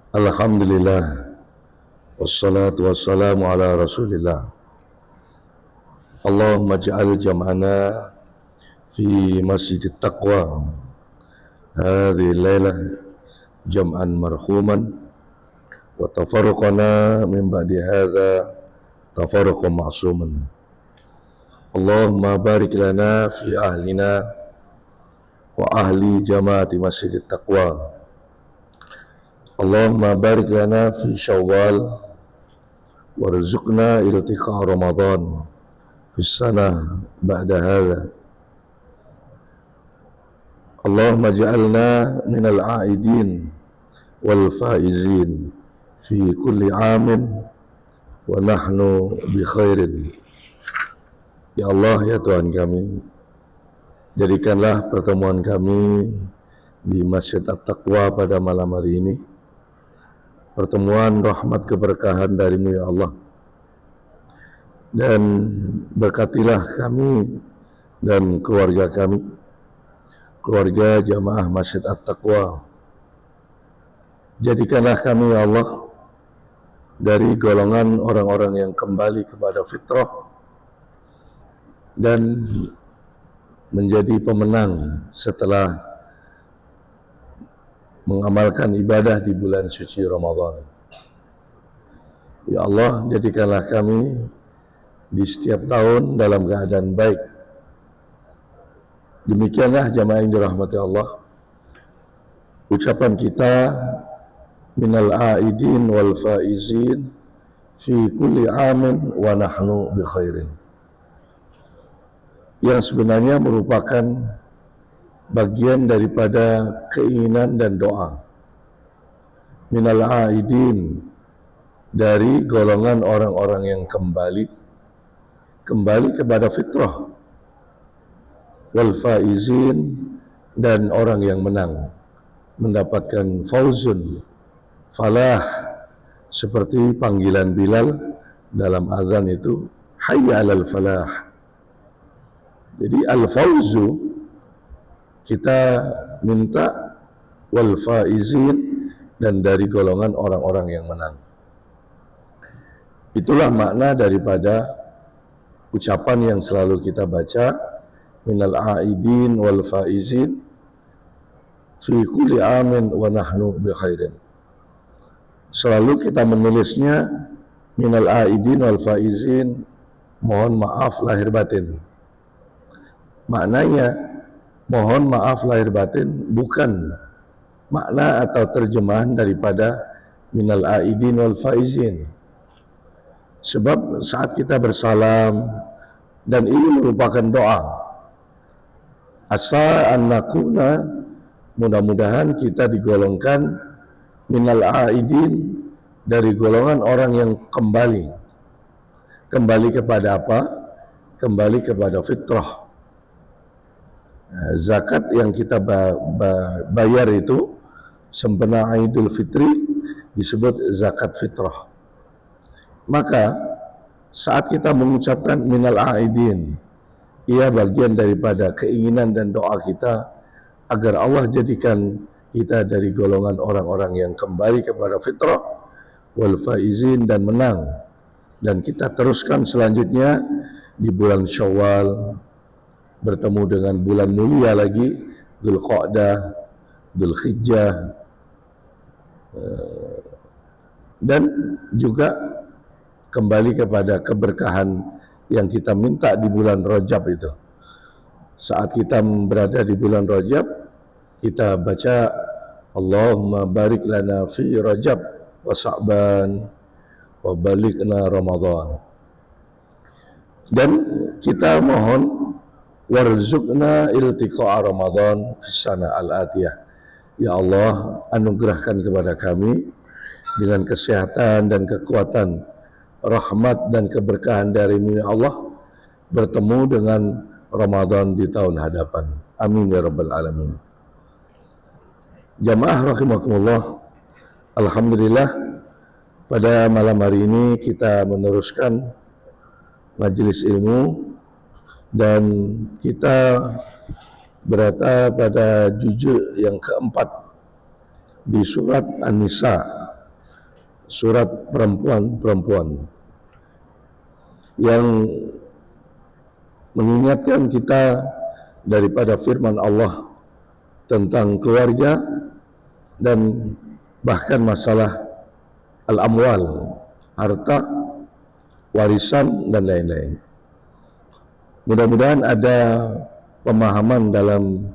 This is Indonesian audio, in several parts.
Alhamdulillah, wassalatu wassalamu ala rasulillah. Allahumma ja'al jam'ana fi masjidit taqwa hadhihi laylah jam'an marhuman wa tafarruqana min ba'di hadha tafarruqan ma'suman. Allahumma barik lana fi ahlina wa ahli jama'ati masjidit taqwa. Allahumma barik lana fi syawal warzuqna iltiqa Ramadan fi sanah ba'da hadha. Allahumma ja'alna minal a'idin wal faizin fi kulli amin wa nahnu bi khairin. Ya Allah, ya Tuhan kami, jadikanlah pertemuan kami di Masjid At-Taqwa pada malam hari ini pertemuan rahmat keberkahan darimu ya Allah, dan berkatilah kami dan keluarga kami, keluarga jamaah Masjid At-Taqwa. Jadikanlah kami ya Allah dari golongan orang-orang yang kembali kepada fitrah dan menjadi pemenang setelah mengamalkan ibadah di bulan suci Ramadan. Ya Allah, jadikanlah kami di setiap tahun dalam keadaan baik. Demikianlah jamaah yang dirahmati Allah, ucapan kita minal a'idin wal faizin fi kulli amin wa nahnu bi khairin, yang sebenarnya merupakan bagian daripada keinginan dan doa. Minal a'idin, dari golongan orang-orang yang kembali kepada fitrah, wal faizin, dan orang yang menang, mendapatkan fauzun, falah, seperti panggilan Bilal dalam azan itu, hayya alal falah. Jadi al-fauzu kita minta, wal faizin, dan dari golongan orang-orang yang menang. Itulah makna daripada ucapan yang selalu kita baca, minal a'idin wal faizin fi kulli amin wa nahnu bi khairin. Selalu kita menulisnya minal a'idin wal faizin, mohon maaf lahir batin. Maknanya mohon maaf lahir batin bukan makna atau terjemahan daripada minal a'idin wal faizin. Sebab saat kita bersalam, dan ini merupakan doa, asa an nakuna, mudah-mudahan kita digolongkan minal a'idin, dari golongan orang yang kembali kepada apa? Kembali kepada fitrah. Zakat yang kita bayar itu sempena Idul Fitri disebut zakat fitrah. Maka saat kita mengucapkan minal a'idin, ia bagian daripada keinginan dan doa kita agar Allah jadikan kita dari golongan orang-orang yang kembali kepada fitrah, wal faizin, dan menang. Dan kita teruskan selanjutnya di bulan Syawal, bertemu dengan bulan mulia lagi, Dzulqa'dah, Dzulhijjah, dan juga kembali kepada keberkahan yang kita minta di bulan Rajab itu. Saat kita berada di bulan Rajab, kita baca Allahumma barik lana fi Rajab wa Sa'ban wa balighna Ramadan. Dan kita mohon warzuqna iltiqa Ramadan fi sana al-atiyah. Ya Allah, anugerahkan kepada kami dengan kesehatan dan kekuatan, rahmat dan keberkahan darimu ya Allah, bertemu dengan Ramadan di tahun hadapan. Amin ya rabbal alamin. Jamaah rahimakumullah, alhamdulillah pada malam hari ini kita meneruskan majelis ilmu, dan kita berada pada juzuk yang keempat di surat An-Nisa, surat perempuan-perempuan yang mengingatkan kita daripada firman Allah tentang keluarga dan bahkan masalah al-amwal, harta, warisan dan lain-lain. Mudah-mudahan ada pemahaman dalam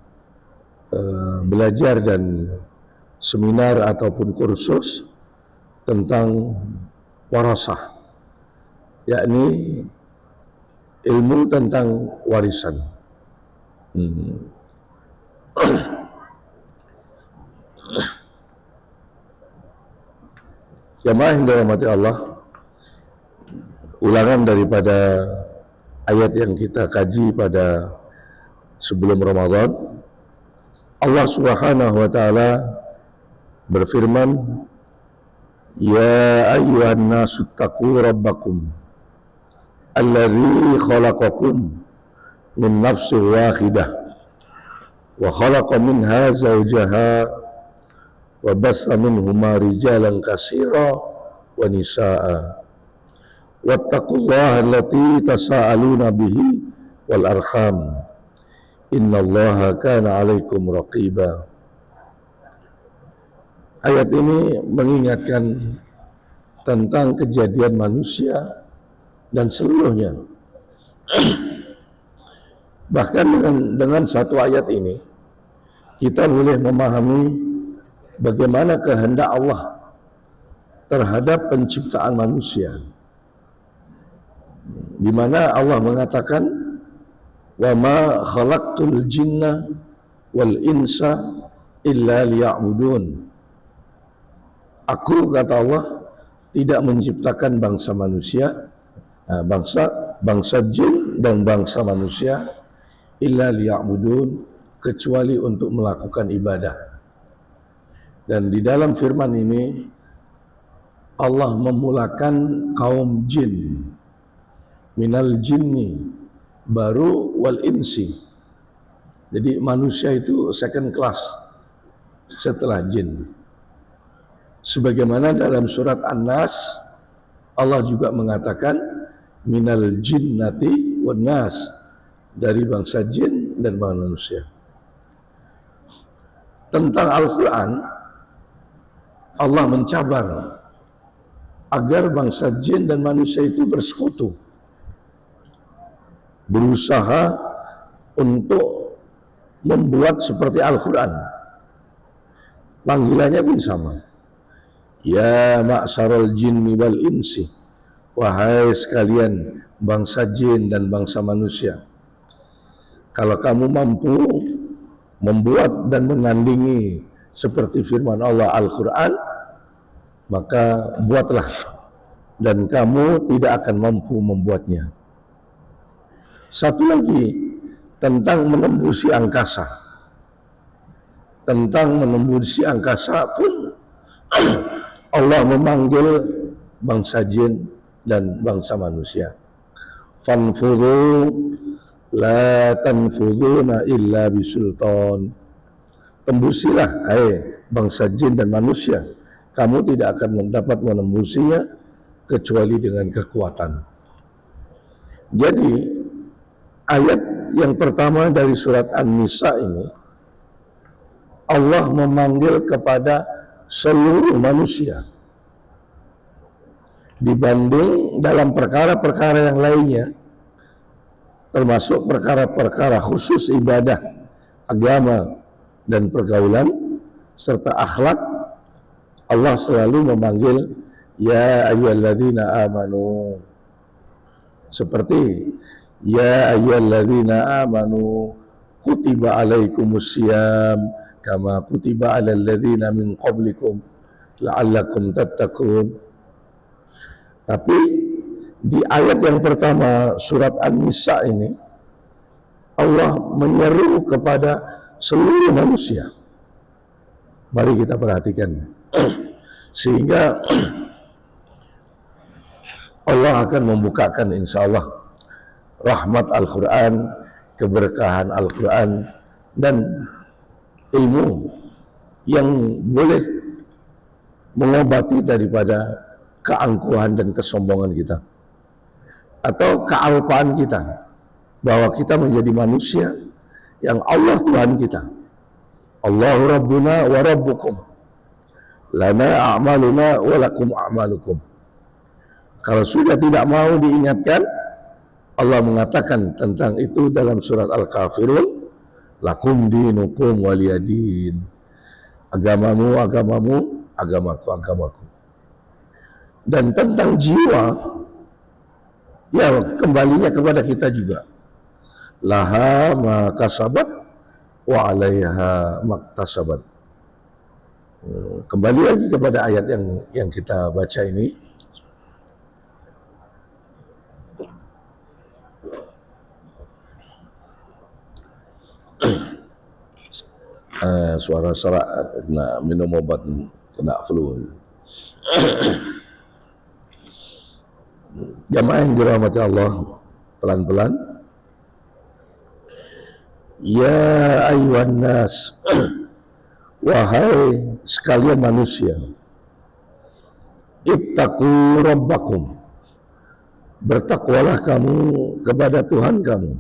belajar dan seminar ataupun kursus tentang warasah, yakni ilmu tentang warisan. Jamaah yang dirahmati Allah, ulangan daripada ayat yang kita kaji pada sebelum Ramadan. Allah Subhanahu wa taala berfirman, "Ya ayyuhan nasu taqu rabbakum alladzi khalaqakum min nafsin wahidah wa khalaqa minha zawjaha wa bassa minhuma rijalan katsira wa nisaa'a wattaqullaha allati tasaaluna bihi wal arham innallaha kana 'alaikum raqiba." Ayat ini mengingatkan tentang kejadian manusia dan seluruhnya. Bahkan dengan satu ayat ini kita boleh memahami bagaimana kehendak Allah terhadap penciptaan manusia, di mana Allah mengatakan, "Wa ma khalaqtul jinna wal insa illa liya'budun." Aku, kata Allah, tidak menciptakan bangsa manusia, bangsa jin dan bangsa manusia, illa liya'budun, kecuali untuk melakukan ibadah. Dan di dalam firman ini Allah memulakan kaum jin, minal jinni, baru wal insi. Jadi manusia itu second class setelah jin. Sebagaimana dalam surat An-Nas Allah juga mengatakan minal jinnati wan nas, dari bangsa jin dan manusia. Tentang Al-Quran, Allah mencabar agar bangsa jin dan manusia itu bersekutu, berusaha untuk membuat seperti Al-Quran. Panggilannya pun sama. Ya ma'syaral jinni wal insi, wahai sekalian bangsa jin dan bangsa manusia, kalau kamu mampu membuat dan menandingi seperti firman Allah Al-Quran, maka buatlah, dan kamu tidak akan mampu membuatnya. Satu lagi tentang menembusi angkasa. Tentang menembusi angkasa pun Allah memanggil bangsa jin dan bangsa manusia. Fanfudhu la tanfudhuna illa bisultan. Tembusilah, hai bangsa jin dan manusia, kamu tidak akan dapat menembusinya kecuali dengan kekuatan. Jadi ayat yang pertama dari surat An-Nisa ini, Allah memanggil kepada seluruh manusia, dibanding dalam perkara-perkara yang lainnya, termasuk perkara-perkara khusus ibadah, agama, dan pergaulan, serta akhlak. Allah selalu memanggil ya ayyuhalladzina amanu, seperti ya ayyuhalladzina amanu kutiba alaikumusiyam kama kutiba alal ladzina min qablikum la'allakum tattaqun. Tapi di ayat yang pertama surat An-Nisa ini Allah menyeru kepada seluruh manusia. Mari kita perhatikan sehingga Allah akan membukakan insyaallah rahmat Al-Quran, keberkahan Al-Quran, dan ilmu yang boleh mengobati daripada keangkuhan dan kesombongan kita, atau kealpaan kita, bahwa kita menjadi manusia yang Allah Tuhan kita. Allahu Rabbuna wa Rabbukum, lana a'maluna wa lakum a'malukum. Kalau sudah tidak mau diingatkan, Allah mengatakan tentang itu dalam surat Al-Kafirun, lakum dinukum waliyadin. Agamamu, agamamu, agamaku, agamaku. Dan tentang jiwa, ya kembalinya kepada kita juga. Laha ma kasabat wa 'alaiha maktasabat. Kembali lagi kepada ayat yang kita baca ini. Suara serak, kena minum obat, kena flu. Jamaah yang dirahmati Allah, pelan-pelan. Ya ayuhan nas, wahai sekalian manusia, ittaqu rabbakum, bertakwalah kamu kepada Tuhan kamu.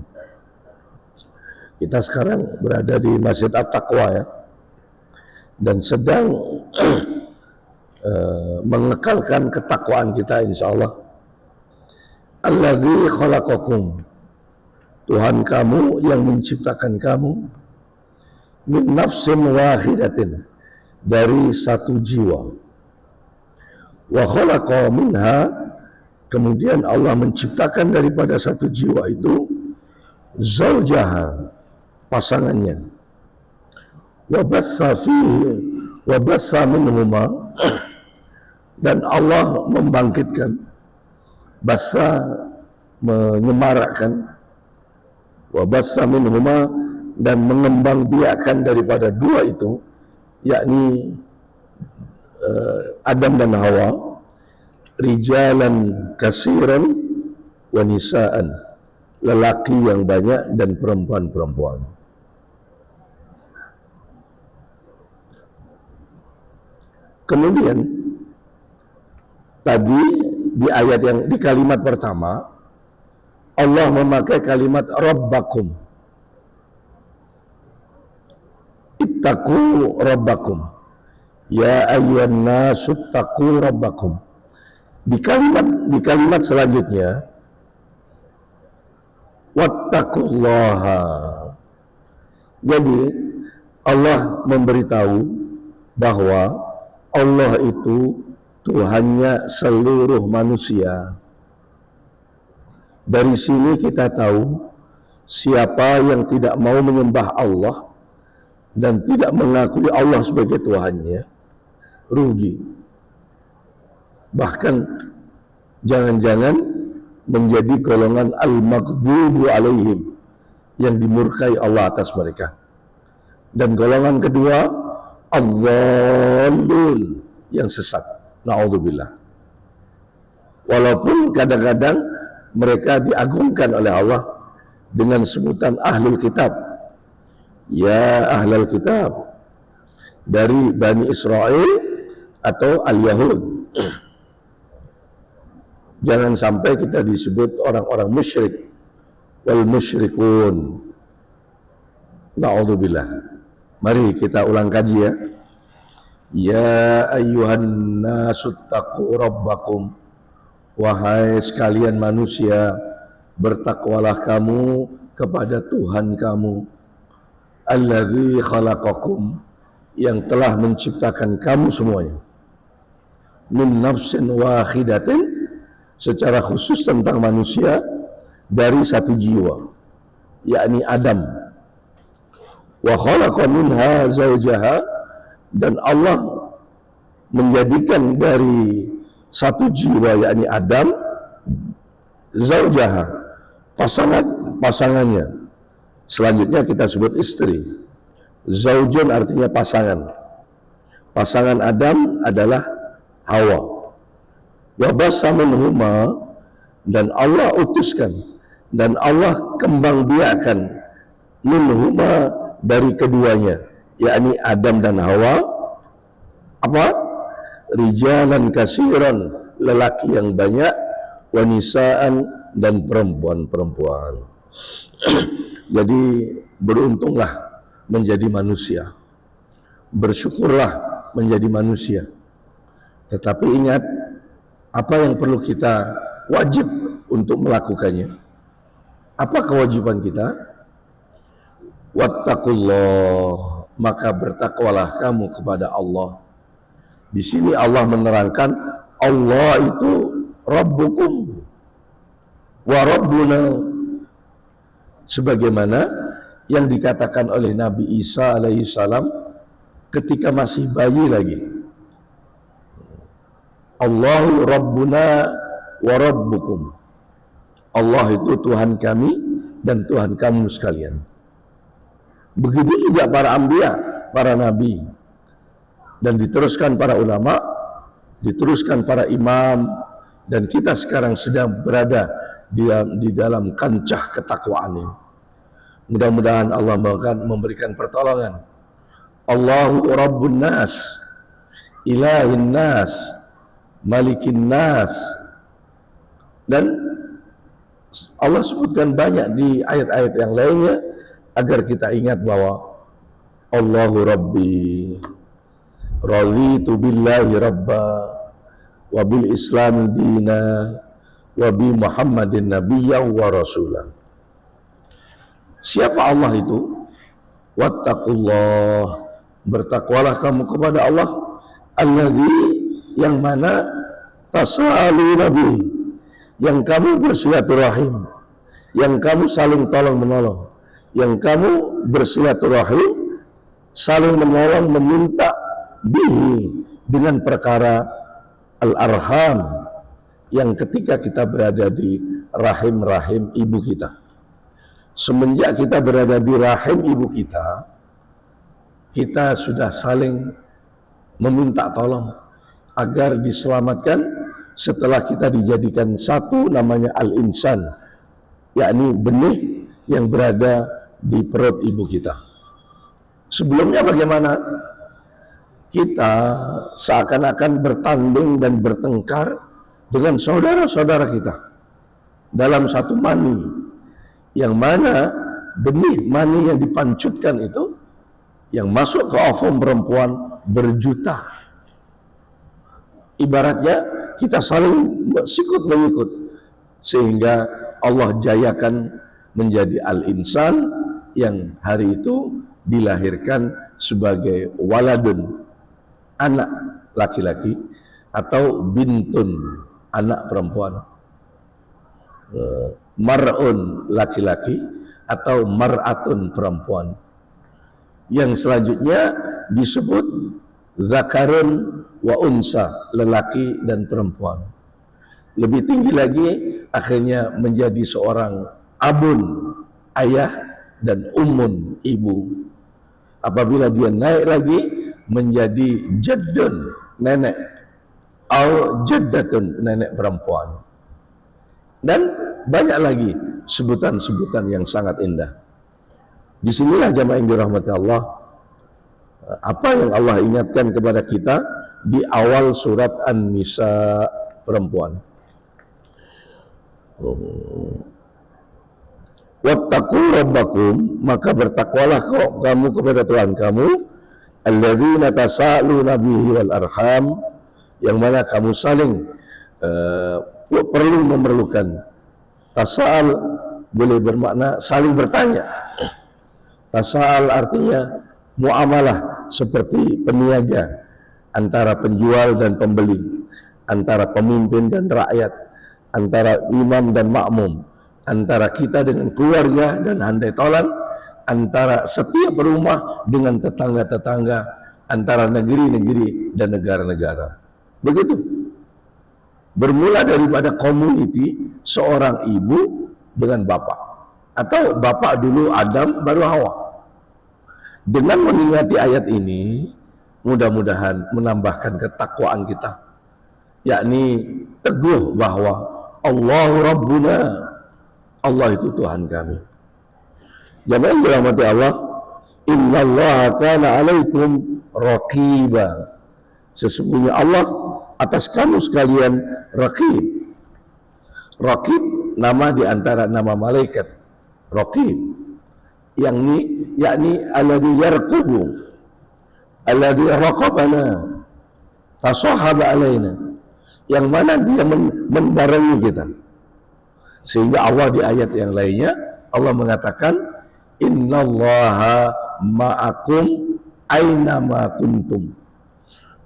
Kita sekarang berada di Masjid At-Taqwa, ya, dan sedang mengekalkan ketakwaan kita, insyaallah. Alladzi khalaqakum, Tuhan kamu yang menciptakan kamu, min nafsin wahidatin, dari satu jiwa. Wa khalaqa minha, kemudian Allah menciptakan daripada satu jiwa itu zaujaha, pasangannya. Wa bassa fihi wa bassa minhuma, dan Allah membangkitkan, bassa menyemarakkan, wa bassa minhuma, dan mengembangbiakkan daripada dua itu, yakni Adam dan Hawa, rijalan kasiran wa nisaan, lelaki yang banyak dan perempuan-perempuan. Kemudian tadi di ayat yang di kalimat pertama Allah memakai kalimat rabbakum, ittaqu rabbakum, ya ayyuhan nasu ittaqu rabbakum. Di kalimat selanjutnya wattaqullaha. Jadi Allah memberitahu bahwa Allah itu Tuhannya seluruh manusia. Dari sini kita tahu siapa yang tidak mau menyembah Allah dan tidak mengakui Allah sebagai Tuhannya, rugi. Bahkan jangan-jangan menjadi golongan al-maghdubu alaihim, yang dimurkai Allah atas mereka. Dan golongan kedua, adh-dhallun, yang sesat. Na'udzubillah. Walaupun kadang-kadang mereka diagungkan oleh Allah dengan sebutan ahlul kitab. Ya ahlul kitab, dari Bani Israel atau al-Yahud. Jangan sampai kita disebut orang-orang musyrik, wal musyrikun. Na'udzubillah. Mari kita ulang kaji, ya. Ya ayyuhan nasu taqu rabbakum, wahai sekalian manusia, bertakwalah kamu kepada Tuhan kamu, alladzi khalaqakum, yang telah menciptakan kamu semuanya, min nafsin wahidatin, secara khusus tentang manusia, dari satu jiwa, yakni Adam. Wa khalaqa minha zawjaha, dan Allah menjadikan dari satu jiwa, yakni Adam, zawjaha, pasangannya. Selanjutnya kita sebut istri. Zaujun artinya pasangan. Pasangan Adam adalah Hawa. Wa bassa minhuma, dan Allah utuskan dan Allah kembangbiakkan minhuma, dari keduanya, yakni Adam dan Hawa, apa? rijalan kasiran, lelaki yang banyak, wanisaan, dan perempuan-perempuan. Jadi beruntunglah menjadi manusia, bersyukurlah menjadi manusia. Tetapi ingat, apa yang perlu kita wajib untuk melakukannya? Apa kewajiban kita? Wattaqullah, maka bertakwalah kamu kepada Allah. Di sini Allah menerangkan Allah itu Rabbukum wa Rabbuna, sebagaimana yang dikatakan oleh Nabi Isa alaihissalam ketika masih bayi lagi. Allahu Rabbuna wa Rabbukum, Allah itu Tuhan kami dan Tuhan kamu sekalian. Begitu juga para anbiya, para nabi, dan diteruskan para ulama, diteruskan para imam, dan kita sekarang sedang berada di dalam kancah ketakwaan ini. Mudah-mudahan Allah memberikan pertolongan. Allahu Rabbun Nas, Ilahin Nas, Malikin Nas. Dan Allah sebutkan banyak di ayat-ayat yang lainnya agar kita ingat bahwa Allahu Rabbi, raditu billahi rabba, wa bil Islam dina, wa bi Muhammadin nabiyyan wa rasulan. Siapa Allah itu? Wattaqullah, bertakwalah kamu kepada Allah, alladzi, yang mana tasalu nabi, yang kamu bersilaturahim, yang kamu saling tolong menolong, yang kamu bersilaturahim, saling menolong, meminta bihi, dengan perkara al-arham, yang ketika kita berada di rahim-rahim ibu kita. Semenjak kita berada di rahim ibu kita, kita sudah saling meminta tolong agar diselamatkan setelah kita dijadikan satu, namanya al-insan, yakni benih yang berada di perut ibu kita. Sebelumnya bagaimana? Kita seakan-akan bertanding dan bertengkar dengan saudara-saudara kita dalam satu mani, yang mana benih mani yang dipancutkan itu, yang masuk ke ovum perempuan berjuta. Ibaratnya kita saling sikut mengikut, sehingga Allah jayakan menjadi al-insan, yang hari itu dilahirkan sebagai waladun, anak laki-laki, atau bintun, anak perempuan, mar'un, laki-laki, atau mar'atun, perempuan. Yang selanjutnya disebut zakarun wa unsa, lelaki dan perempuan. Lebih tinggi lagi akhirnya menjadi seorang abun, ayah, dan ummun, ibu. Apabila dia naik lagi menjadi jaddun, nenek, atau jaddatun, nenek perempuan. Dan banyak lagi sebutan-sebutan yang sangat indah. Disinilah jamaah yang dirahmati Allah, apa yang Allah ingatkan kepada kita di awal surat An-Nisa, perempuan. Wattaqu rabbakum, maka bertakwalah kamu kepada Tuhan kamu, alladzina tasaaluna bihi wal arham, yang mana kamu saling perlu memerlukan. Tasal boleh bermakna saling bertanya. Tasal artinya muamalah, seperti peniaga antara penjual dan pembeli, antara pemimpin dan rakyat, antara imam dan makmum, antara kita dengan keluarga dan handai tolan, antara setiap rumah dengan tetangga-tetangga, antara negeri-negeri dan negara-negara. Begitu. Bermula daripada community seorang ibu dengan bapak, atau bapak dulu Adam baru Hawa. Dengan mengingati ayat ini, mudah-mudahan menambahkan ketakwaan kita, yakni teguh bahwa Allahu Rabbuna, Allah itu Tuhan kami. Jamaah yang dirahmati Allah, innallaha kana alaikum raqiba, sesungguhnya Allah atas kamu sekalian Raqib. Raqib nama di antara nama malaikat. Raqib yakni alladhi yarqubu, alladhi raqabana, tasahhaba alaina, yang mana dia membarengi kita. Sehingga Allah di ayat yang lainnya Allah mengatakan innallaha ma'akum aina ma kuntum.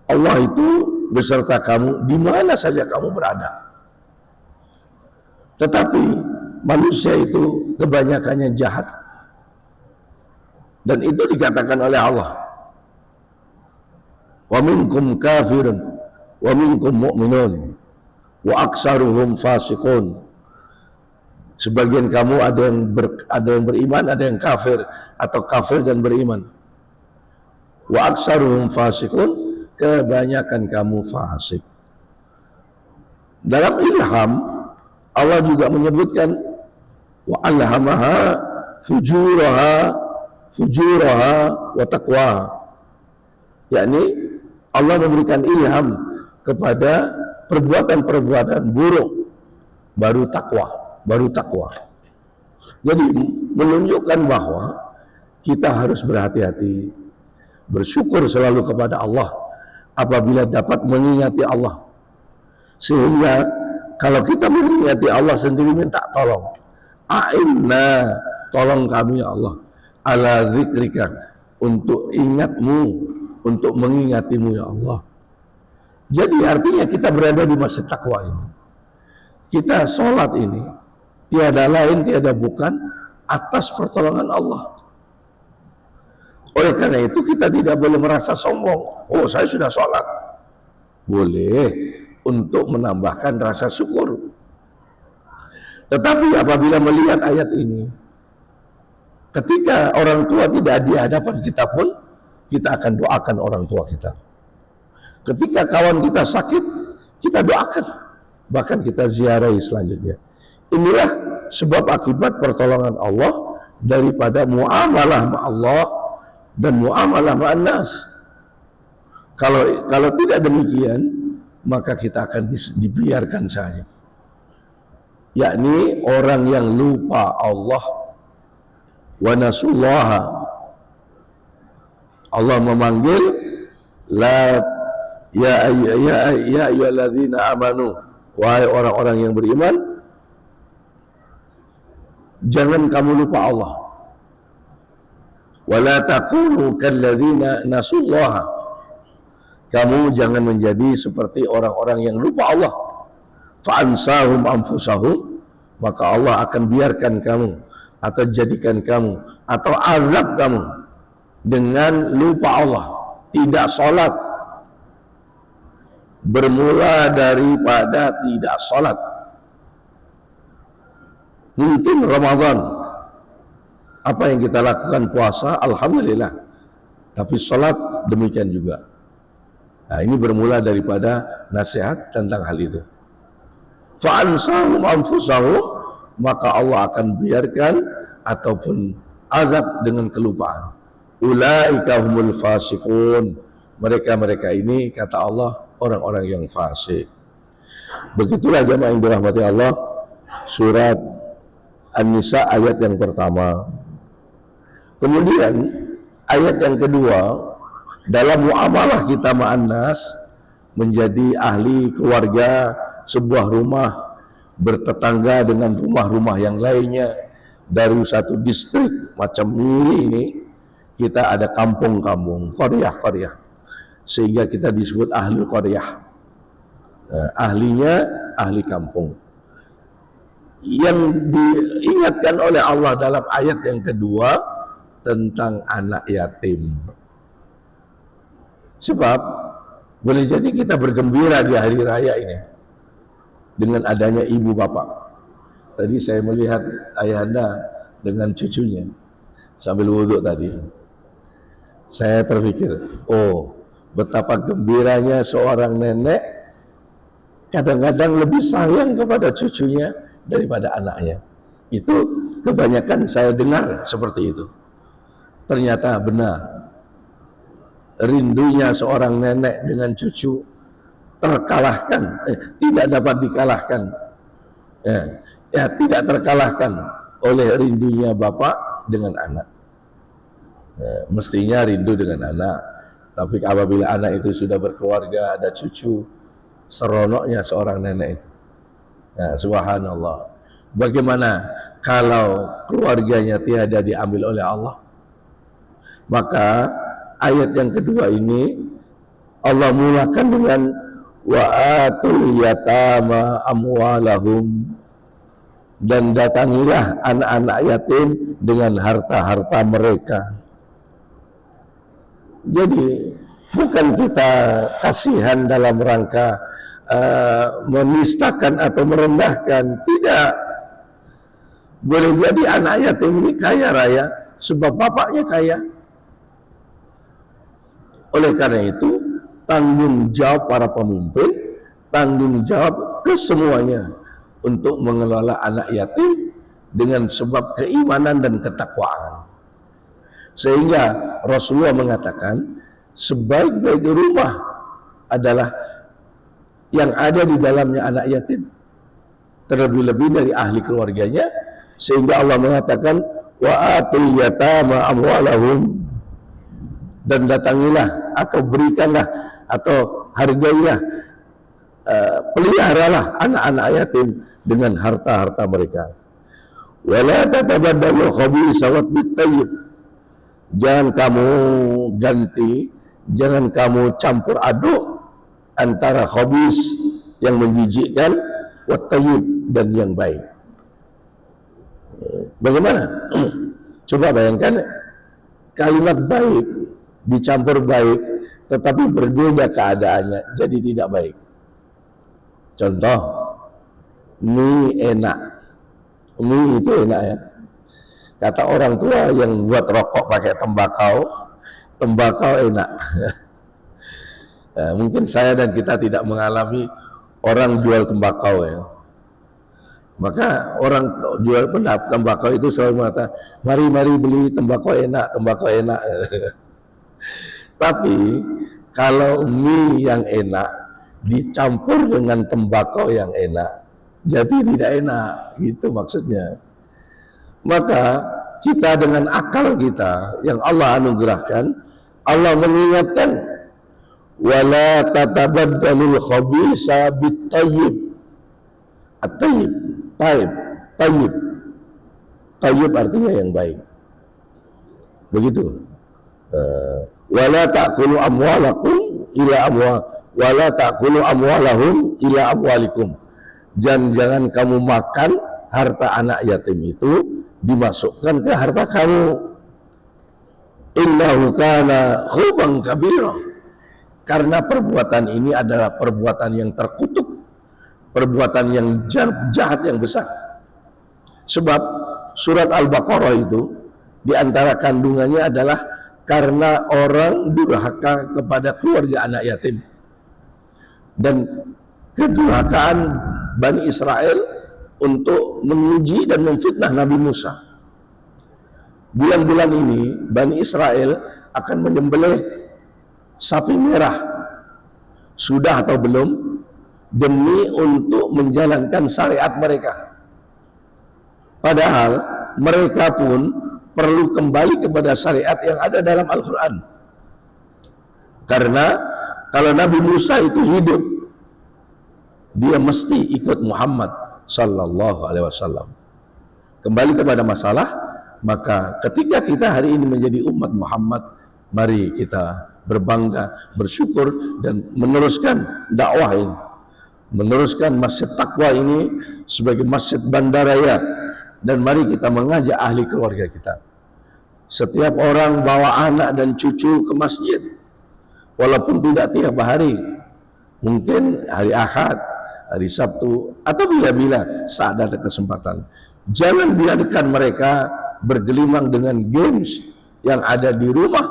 Allah itu beserta kamu di mana saja kamu berada. Tetapi manusia itu kebanyakannya jahat. Dan itu dikatakan oleh Allah. Wa minkum kafirun wa minkum mu'minun wa aksaruhum fasiqun. Sebagian kamu ada yang beriman, ada yang kafir, atau kafir dan beriman. Wa aksaruhum fasiqun, kebanyakan kamu fasik. Dalam ilham Allah juga menyebutkan wa alhamaha fujuraha wa taqwaha, yakni Allah memberikan ilham kepada perbuatan-perbuatan buruk baru takwa. Jadi menunjukkan bahwa kita harus berhati-hati, bersyukur selalu kepada Allah apabila dapat mengingati Allah. Sehingga kalau kita mengingati Allah sendiri minta tolong, a'inna, tolong kami ya Allah, ala zikrika, untuk ingatmu, untuk mengingatimu ya Allah. Jadi artinya kita berada di masa takwa ini. Kita sholat ini tiada lain tiada bukan atas pertolongan Allah. Oleh karena itu kita tidak boleh merasa sombong. Oh, saya sudah sholat. Boleh untuk menambahkan rasa syukur. Tetapi apabila melihat ayat ini, ketika orang tua tidak di hadapan kita pun, kita akan doakan orang tua kita. Ketika kawan kita sakit, kita doakan. Bahkan kita ziarahi selanjutnya. Inilah sebab akibat pertolongan Allah daripada muamalah ma Allah dan muamalah ma'an nas. Kalau tidak demikian, maka kita akan dibiarkan saja. Yakni orang yang lupa Allah wa nasullaha. Allah memanggil la ya ayyuhalladzina amanu, wahai orang-orang yang beriman, jangan kamu lupa Allah. Wala takunu kalladzina nasullaha, kamu jangan menjadi seperti orang-orang yang lupa Allah. Fa'ansahum anfusahum, maka Allah akan biarkan kamu atau jadikan kamu atau azab kamu dengan lupa Allah, tidak sholat, bermula daripada tidak sholat. Mungkin Ramadan, apa yang kita lakukan puasa, alhamdulillah, tapi sholat demikian juga. Nah, ini bermula daripada nasihat tentang hal itu. Fa'ansahum anfusahum, maka Allah akan biarkan ataupun azab dengan kelupaan. Ulaika humul fasiqun, mereka ini kata Allah orang-orang yang fasik. Begitulah jemaah yang dirahmati Allah, surat An-Nisa ayat yang pertama. Kemudian ayat yang kedua, dalam muamalah kita ma'an nas, menjadi ahli keluarga sebuah rumah, bertetangga dengan rumah-rumah yang lainnya, dari satu distrik macam ini kita ada kampung-kampung, qaryah, sehingga kita disebut ahli qaryah. Ahlinya ahli kampung. Yang diingatkan oleh Allah dalam ayat yang kedua tentang anak yatim. Sebab boleh jadi kita bergembira di hari raya ini dengan adanya ibu bapak. Tadi saya melihat ayahanda dengan cucunya sambil wudhu tadi. Saya terpikir, oh betapa gembiranya seorang nenek kadang-kadang lebih sayang kepada cucunya daripada anaknya. Itu kebanyakan saya dengar seperti itu. Ternyata benar. Rindunya seorang nenek dengan cucu terkalahkan, tidak dapat dikalahkan, tidak terkalahkan oleh rindunya bapak dengan anak. Mestinya rindu dengan anak, tapi apabila anak itu sudah berkeluarga, ada cucu, seronoknya seorang nenek itu. Subhanallah. Bagaimana kalau keluarganya tiada diambil oleh Allah? Maka ayat yang kedua ini Allah mulakan dengan wa atul yatama amwalahum, dan datangilah anak-anak yatim dengan harta-harta mereka. Jadi bukan kita kasihan dalam rangka menistakan atau merendahkan, tidak. Boleh jadi anak yatim ini kaya raya sebab bapaknya kaya. Oleh karena itu tanggung jawab para pemimpin, tanggung jawab kesemuanya untuk mengelola anak yatim dengan sebab keimanan dan ketakwaan. Sehingga Rasulullah mengatakan sebaik-baik rumah adalah yang ada di dalamnya anak yatim, terlebih-lebih dari ahli keluarganya. Sehingga Allah mengatakan wa atul yatama amwalahum, dan datangilah atau berikanlah atau hargailah, peliharalah anak-anak yatim dengan harta-harta mereka. Wala tatabaddalu khabitha wat tayyib, jangan kamu ganti, jangan kamu campur aduk antara khabith yang menjijikkan, wat tayyib dan yang baik. Bagaimana? Coba bayangkan kalimat baik dicampur baik tetapi berbeda keadaannya, jadi tidak baik. Contoh, mie enak, mie itu enak ya, kata orang tua yang buat rokok pakai tembakau enak. Mungkin saya dan kita tidak mengalami orang jual tembakau ya, maka orang jual tembakau itu selalu mengatakan mari beli tembakau enak. Tapi kalau mie yang enak dicampur dengan tembakau yang enak, jadi tidak enak, gitu maksudnya. Maka kita dengan akal kita yang Allah anugerahkan, Allah mengingatkan wala tatabaddalul khabitha bit tayyib. At-tayyib, tayyib. Tayyib artinya yang baik. Begitu. Wala ta'kulu amwalakum ila amwalahum ila amwalikum. Jangan kamu makan harta anak yatim itu dimasukkan ke harta kamu. Innahu kana khuban kabira. Karena perbuatan ini adalah perbuatan yang terkutuk, perbuatan yang jahat yang besar. Sebab surat Al-Baqarah itu di antara kandungannya adalah karena orang durhaka kepada keluarga anak yatim, dan kedurhakaan Bani Israel untuk menguji dan memfitnah Nabi Musa. Bulan-bulan ini Bani Israel akan menyembelih sapi merah, sudah atau belum, demi untuk menjalankan syariat mereka. Padahal mereka pun perlu kembali kepada syariat yang ada dalam Al-Quran. Karena kalau Nabi Musa itu hidup, dia mesti ikut Muhammad Sallallahu Alaihi Wasallam. Kembali kepada masalah, maka ketika kita hari ini menjadi umat Muhammad, mari kita berbangga, bersyukur, dan meneruskan dakwah ini, meneruskan masjid takwa ini sebagai masjid bandaraya, dan mari kita mengajak ahli keluarga kita. Setiap orang bawa anak dan cucu ke masjid, walaupun tidak tiap hari, mungkin hari Ahad, hari Sabtu, atau bila-bila saat ada kesempatan. Jangan biarkan mereka bergelimang dengan games yang ada di rumah,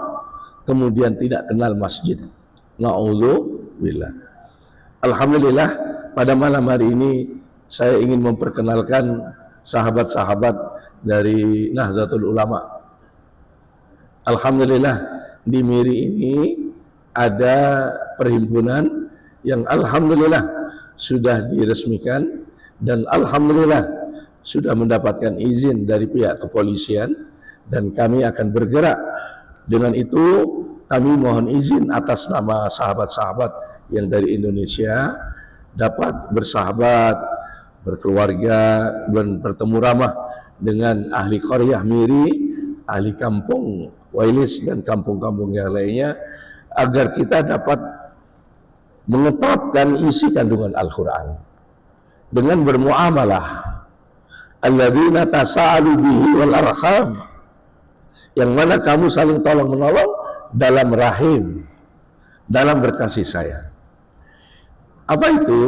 kemudian tidak kenal masjid. Na'udzubillah. Alhamdulillah, pada malam hari ini saya ingin memperkenalkan sahabat-sahabat dari Nahdlatul Ulama. Alhamdulillah, di Miri ini ada perhimpunan yang alhamdulillah sudah diresmikan dan alhamdulillah sudah mendapatkan izin dari pihak kepolisian, dan kami akan bergerak. Dengan itu kami mohon izin atas nama sahabat-sahabat yang dari Indonesia dapat bersahabat, berkeluarga, dan bertemu ramah dengan ahli Qaryah Miri, ahli kampung Wailis dan kampung-kampung yang lainnya, agar kita dapat mengetapkan isi kandungan Al-Quran dengan bermuamalah alladzina tasa'alu bihi wal arham, yang mana kamu saling tolong menolong dalam rahim, dalam berkasih sayang. Apa itu?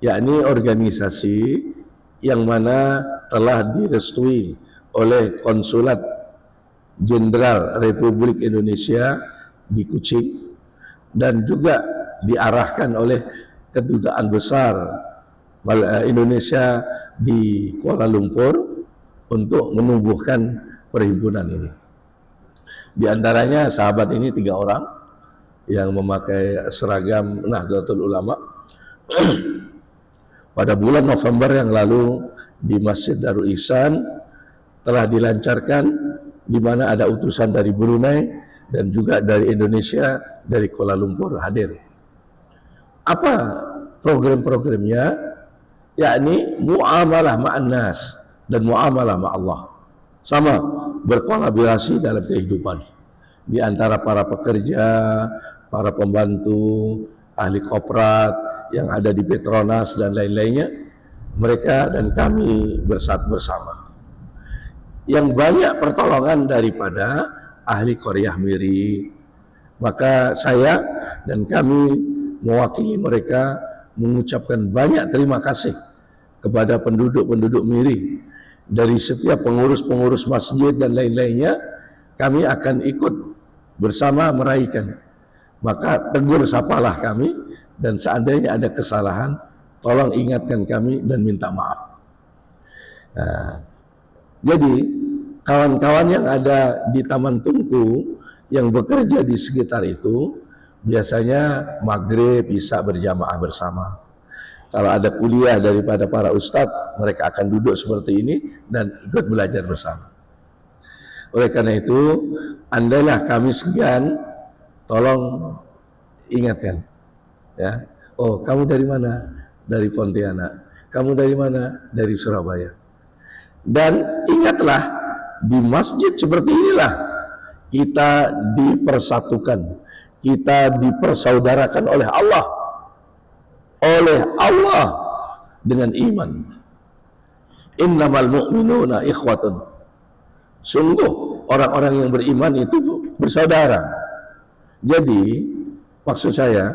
Yakni organisasi yang mana telah direstui oleh Konsulat Jenderal Republik Indonesia di Kuching dan juga diarahkan oleh Kedutaan Besar Indonesia di Kuala Lumpur untuk menumbuhkan perhimpunan ini. Di antaranya sahabat ini 3 orang yang memakai seragam Nahdlatul Ulama. Pada bulan November yang lalu di Masjid Darul Ihsan telah dilancarkan, di mana ada utusan dari Brunei dan juga dari Indonesia, dari Kuala Lumpur hadir. Apa program-programnya? Yakni muamalah ma'an nas dan muamalah ma'allah. Sama, berkolaborasi dalam kehidupan di antara para pekerja, para pembantu, ahli koprat yang ada di Petronas dan lain-lainnya. Mereka dan kami bersama. Yang banyak pertolongan daripada ahli Qaryah Miri. Maka saya dan kami mewakili mereka mengucapkan banyak terima kasih kepada penduduk-penduduk Miri. Dari setiap pengurus-pengurus masjid dan lain-lainnya, kami akan ikut bersama meraihkan. Maka tegur sapalah kami, dan seandainya ada kesalahan, tolong ingatkan kami dan minta maaf. Nah, jadi kawan-kawan yang ada di Taman Tungku yang bekerja di sekitar itu biasanya maghrib bisa berjamaah bersama. Kalau ada kuliah daripada para ustadz, mereka akan duduk seperti ini dan ikut belajar bersama. Oleh karena itu, andailah kami segan, tolong ingatkan. Ya, oh kamu dari mana? Dari Pontianak. Kamu dari mana? Dari Surabaya. Dan ingatlah, di masjid seperti inilah kita dipersatukan, kita dipersaudarakan oleh Allah dengan iman. Innamal mu'minuna ikhwatun. Sungguh orang-orang yang beriman itu bersaudara. Jadi maksud saya,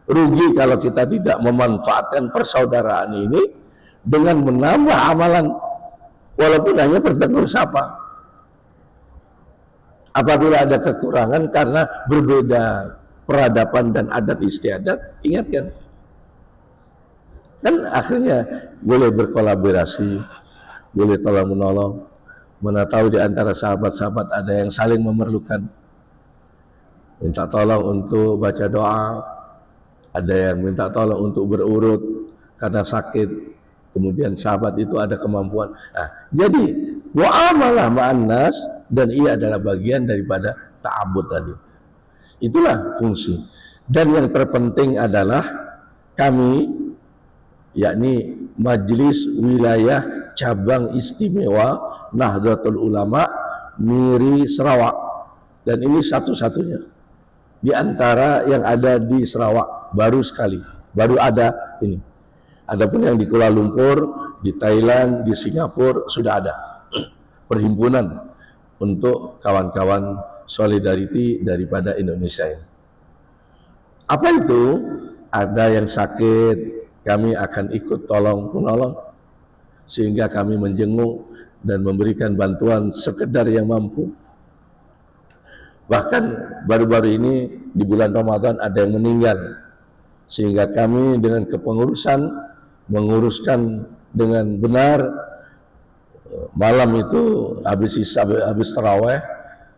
rugi kalau kita tidak memanfaatkan persaudaraan ini dengan menambah amalan walaupun hanya bertegur sapa. Apabila ada kekurangan karena berbeda peradaban dan adat istiadat, ingatkan. Kan akhirnya boleh berkolaborasi, boleh tolong menolong. Mana tahu di antara sahabat-sahabat ada yang saling memerlukan, minta tolong untuk baca doa, ada yang minta tolong untuk berurut karena sakit, kemudian sahabat itu ada kemampuan. Nah, jadi muamalah ma'an nas, dan ia adalah bagian daripada ta'abbud tadi. Itulah fungsi. Dan yang terpenting adalah kami, yakni Majelis Wilayah Cabang Istimewa Nahdlatul Ulama Miri Sarawak, dan ini satu-satunya di antara yang ada di Sarawak, baru sekali, baru ada ini. Adapun yang di Kuala Lumpur, di Thailand, di Singapura sudah ada perhimpunan untuk kawan-kawan solidarity daripada Indonesia ini. Apa itu? Ada yang sakit, kami akan ikut tolong menolong, sehingga kami menjenguk dan memberikan bantuan sekedar yang mampu. Bahkan baru-baru ini di bulan Ramadan ada yang meninggal, sehingga kami dengan kepengurusan menguruskan dengan benar. Malam itu habis tarawih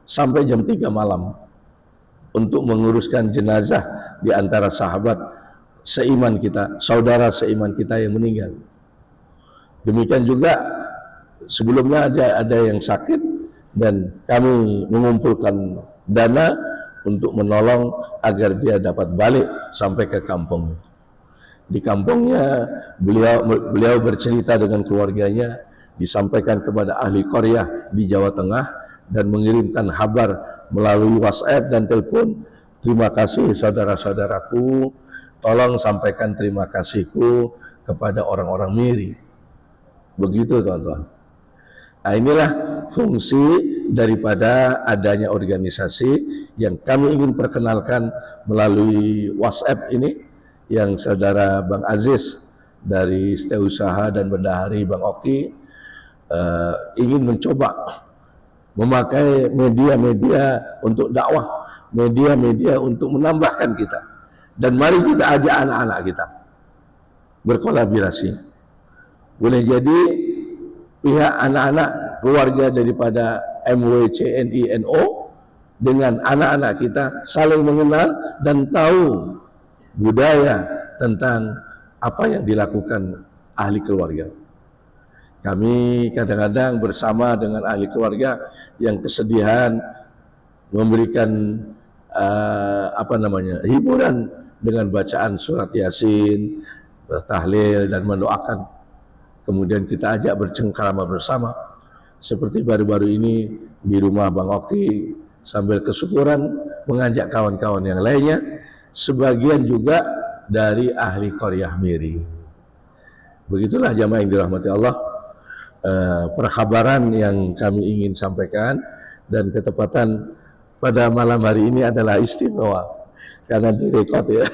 sampai jam 3 malam untuk menguruskan jenazah di antara sahabat seiman kita, saudara seiman kita yang meninggal. Demikian juga sebelumnya ada yang sakit dan kami mengumpulkan dana untuk menolong agar dia dapat balik sampai ke kampung. Di kampungnya beliau bercerita dengan keluarganya, disampaikan kepada ahli qaryah di Jawa Tengah dan mengirimkan kabar melalui WhatsApp dan telepon. Terima kasih saudara-saudaraku, tolong sampaikan terima kasihku kepada orang-orang Miri. Begitu teman-teman. Nah, inilah fungsi daripada adanya organisasi yang kami ingin perkenalkan melalui WhatsApp ini, yang saudara Bang Aziz dari Setiausaha dan Bendahari Bang Oki ingin mencoba memakai media-media untuk dakwah, media-media untuk menambahkan kita. Dan mari kita ajak anak-anak kita berkolaborasi. Boleh jadi pihak anak-anak keluarga daripada MWCNI NO dengan anak-anak kita saling mengenal dan tahu budaya tentang apa yang dilakukan ahli keluarga. Kami kadang-kadang bersama dengan ahli keluarga yang kesedihan memberikan hiburan dengan bacaan surat Yasin, bertahlil dan mendoakan. Kemudian kita ajak bercengkrama bersama, seperti baru-baru ini di rumah Bang Oki, sambil kesyukuran mengajak kawan-kawan yang lainnya, sebagian juga dari ahli qaryah Miri. Begitulah jamaah yang dirahmati Allah, perkhabaran yang kami ingin sampaikan, dan ketepatan pada malam hari ini adalah istimewa karena direkod ya.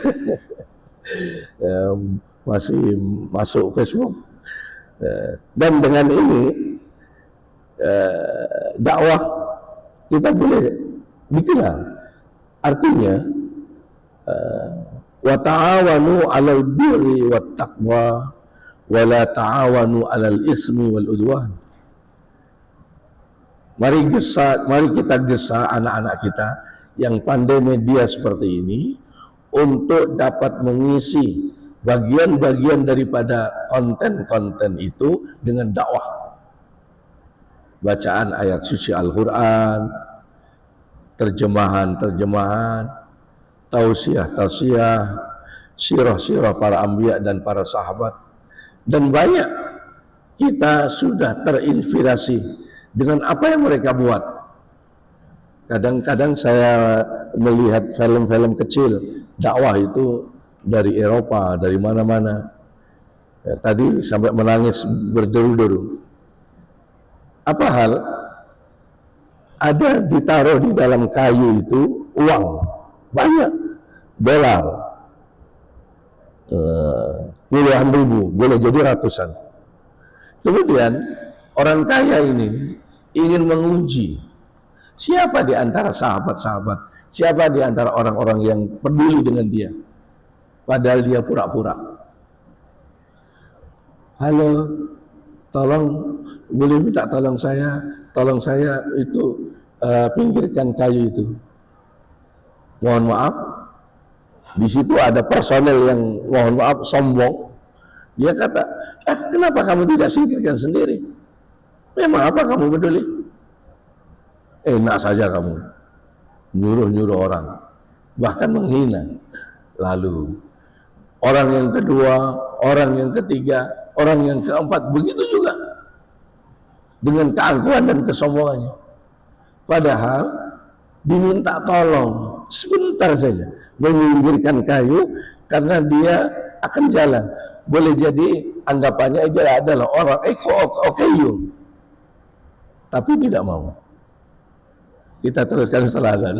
Masih masuk Facebook. Dan dengan ini dakwah kita boleh dikenal. Artinya wa ta'awanu 'alal birri wat taqwa wa la ta'awanu 'alal ismi wal udwan. Mari kita gesa anak-anak kita yang pandai media seperti ini untuk dapat mengisi bagian-bagian daripada konten-konten itu dengan dakwah. Bacaan ayat suci Al-Quran, terjemahan-terjemahan, tausiah-tausiah, sirah-sirah para anbiya dan para sahabat. Dan banyak kita sudah terinspirasi dengan apa yang mereka buat. Kadang-kadang saya melihat film-film kecil dakwah itu dari Eropa, dari mana-mana. Ya, tadi sampai menangis berderu-deru. Apa hal? Ada ditaruh di dalam kayu itu uang banyak, dolar, puluhan ribu, boleh jadi ratusan. Kemudian orang kaya ini ingin menguji siapa di antara sahabat-sahabat, siapa di antara orang-orang yang peduli dengan dia. Padahal dia pura-pura. Halo, tolong, boleh minta tolong saya itu pinggirkan kayu itu. Mohon maaf, di situ ada personel yang mohon maaf sombong. Dia kata, kenapa kamu tidak singkirkan sendiri? Memang apa kamu peduli? Enak saja kamu nyuruh-nyuruh orang, bahkan menghina. Lalu orang yang kedua, orang yang ketiga, orang yang keempat, begitu juga dengan keangkuhan dan kesombongannya. Padahal diminta tolong sebentar saja menyingkirkan kayu karena dia akan jalan. Boleh jadi anggapannya dia adalah orang okayu, tapi tidak mau. Kita teruskan setelah azan.